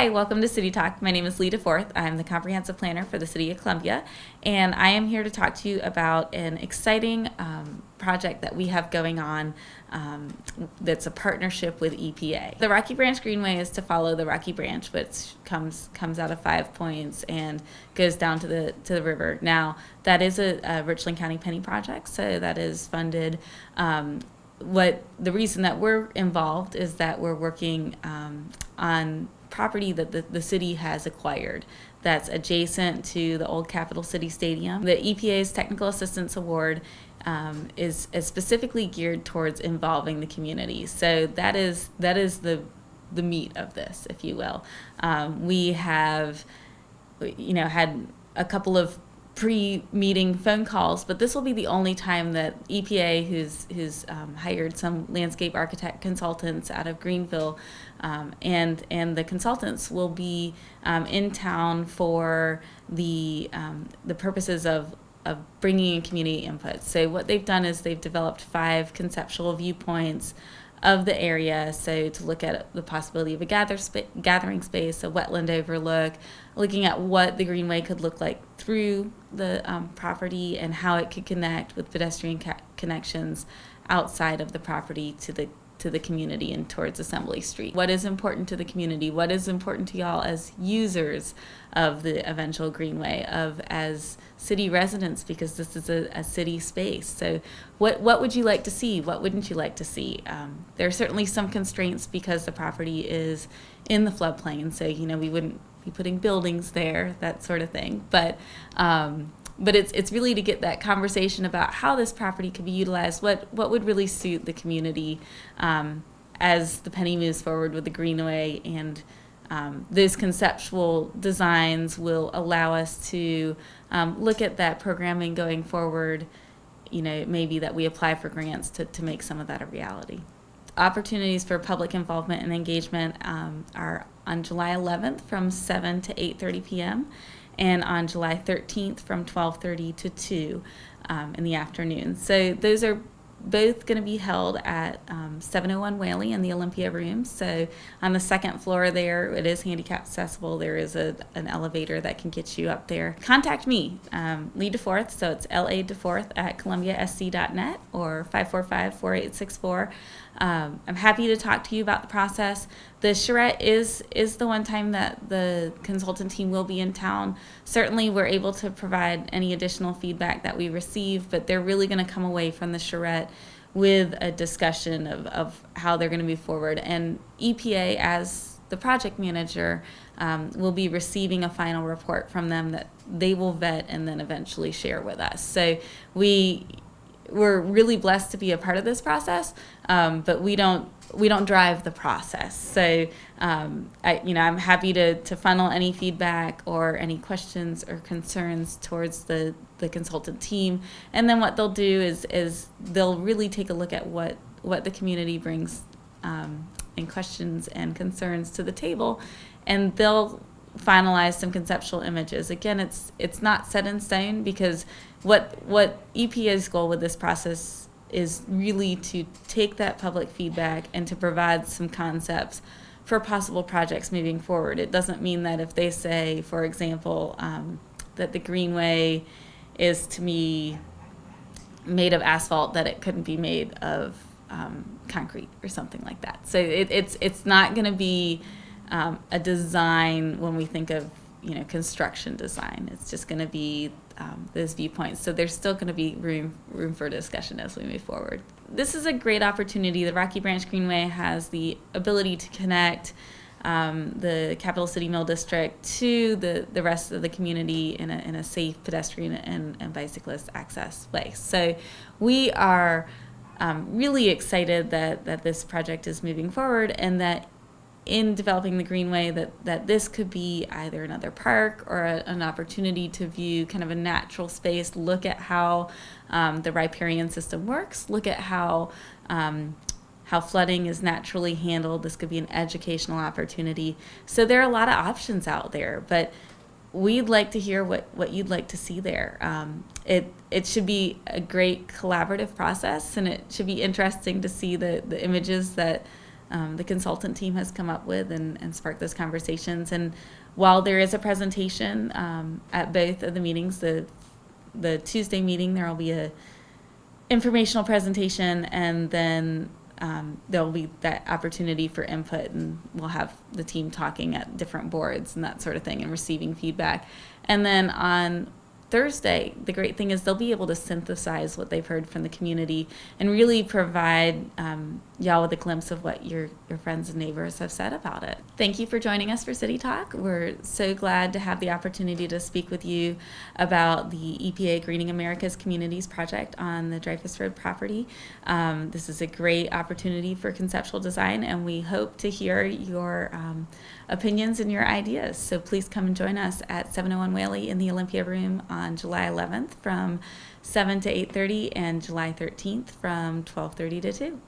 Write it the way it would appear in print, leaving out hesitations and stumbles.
Hi, welcome to City Talk. My name is Lee DeForth. I'm the Comprehensive Planner for the City of Columbia, and I am here to talk to you about an exciting project that we have going on that's a partnership with EPA. The Rocky Branch Greenway is to follow the Rocky Branch, which comes out of 5 Points and goes down to the river. Now, that is a Richland County Penny project, so that is funded. The reason that we're involved is that we're working on property that the city has acquired that's adjacent to the old Capital City Stadium. The EPA's Technical Assistance Award is specifically geared towards involving the community. So that is the meat of this, if you will. We have had a couple of pre-meeting phone calls, but this will be the only time that EPA, who's hired some landscape architect consultants out of Greenville, and the consultants will be in town for the purposes of bringing in community input. So what they've done is they've developed 5 conceptual viewpoints of the area, so to look at the possibility of a gathering space, a wetland overlook, looking at what the greenway could look like through the property and how it could connect with pedestrian connections outside of the property to the community and towards Assembly Street. What is important to the community? What is important to y'all as users of the eventual greenway, as city residents, because this is a city space. So what would you like to see? What wouldn't you like to see? There are certainly some constraints because the property is in the floodplain, so we wouldn't be putting buildings there, that sort of thing. But it's really to get that conversation about how this property could be utilized, what would really suit the community as the penny moves forward with the greenway, and those conceptual designs will allow us to look at that programming going forward. Maybe that we apply for grants to make some of that a reality. Opportunities for public involvement and engagement are on July 11th from 7 to 8:30 p.m. and on July 13th from 12:30 to 2 in the afternoon. So those are both going to be held at 701 Whaley in the Olympia Room. So on the second floor there, it is handicap accessible. There is an elevator that can get you up there. Contact me, Lee DeForth, so it's LA DeForth at columbiasc.net or 545-4864. I'm happy to talk to you about the process. The Charrette is the one time that the consultant team will be in town. Certainly we're able to provide any additional feedback that we receive, but they're really going to come away from the Charrette with a discussion of how they're going to move forward. And EPA, as the project manager, will be receiving a final report from them that they will vet and then eventually share with us. So we're really blessed to be a part of this process, but we don't drive the process. So I'm happy to funnel any feedback or any questions or concerns towards the consultant team, and then what they'll do is they'll really take a look at what the community brings in questions and concerns to the table, and they'll finalize some conceptual images. Again, it's not set in stone, because what EPA's goal with this process is really to take that public feedback and to provide some concepts for possible projects moving forward. It doesn't mean that if they say, for example, that the greenway is to be made of asphalt, that it couldn't be made of concrete or something like that. So it's not going to be a design when we think of construction design. It's just going to be those viewpoints. So there's still going to be room for discussion as we move forward. This is a great opportunity. The Rocky Branch Greenway has the ability to connect the Capital City Mill District to the rest of the community in a safe pedestrian and bicyclist access way. So we are really excited that this project is moving forward, and that in developing the greenway, that this could be either another park or an opportunity to view kind of a natural space, look at how the riparian system works, look at how flooding is naturally handled. This could be an educational opportunity. So there are a lot of options out there, but we'd like to hear what you'd like to see there. It should be a great collaborative process, and it should be interesting to see the images that the consultant team has come up with and sparked those conversations. And while there is a presentation at both of the meetings, the Tuesday meeting, there will be a informational presentation, and then there will be that opportunity for input, and we'll have the team talking at different boards and that sort of thing and receiving feedback. And then on Thursday, the great thing is they'll be able to synthesize what they've heard from the community and really provide y'all with a glimpse of what your friends and neighbors have said about it. Thank you for joining us for City Talk. We're so glad to have the opportunity to speak with you about the EPA Greening America's Communities project on the Dreyfus Road property. This is a great opportunity for conceptual design, and we hope to hear your opinions and your ideas. So please come and join us at 701 Whaley in the Olympia Room on July 11th from 7 to 8:30 and July 13th from 12:30 to 2.